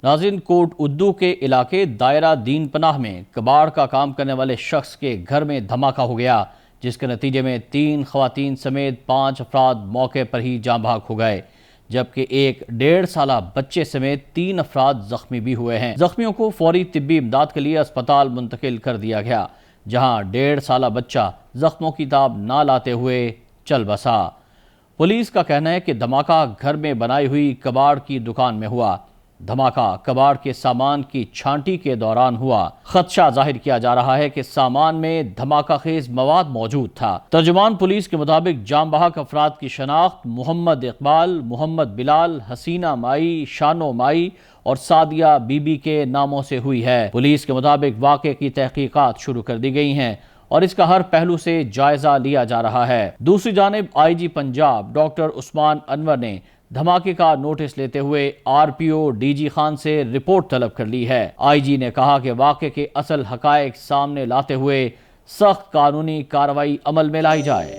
ناظرین، کوٹ ادو کے علاقے دائرہ دین پناہ میں کباڑ کا کام کرنے والے شخص کے گھر میں دھماکہ ہو گیا، جس کے نتیجے میں 3 خواتین سمیت 5 افراد موقع پر ہی جاں بحق ہو گئے، جبکہ ایک 1.5 سالہ بچے سمیت 3 افراد زخمی بھی ہوئے ہیں۔ زخمیوں کو فوری طبی امداد کے لیے اسپتال منتقل کر دیا گیا، جہاں 1.5 سالہ بچہ زخموں کی تاب نہ لاتے ہوئے چل بسا۔ پولیس کا کہنا ہے کہ دھماکہ گھر میں بنائی ہوئی کباڑ کی دکان میں ہوا۔ دھماکہ کباڑ کے سامان کی چھانٹی کے دوران ہوا۔ خدشہ ظاہر کیا جا رہا ہے کہ سامان میں دھماکہ خیز مواد موجود تھا۔ ترجمان پولیس کے مطابق جاں بحق افراد کی شناخت محمد اقبال، محمد بلال، حسینہ مائی، شانو مائی اور سعدیہ بی بی کے ناموں سے ہوئی ہے۔ پولیس کے مطابق واقعے کی تحقیقات شروع کر دی گئی ہیں اور اس کا ہر پہلو سے جائزہ لیا جا رہا ہے۔ دوسری جانب آئی جی پنجاب ڈاکٹر عثمان انور نے دھماکے کا نوٹس لیتے ہوئے R P O D G Khan سے رپورٹ طلب کر لی ہے۔ آئی جی نے کہا کہ واقعے کے اصل حقائق سامنے لاتے ہوئے سخت قانونی کارروائی عمل میں لائی جائے۔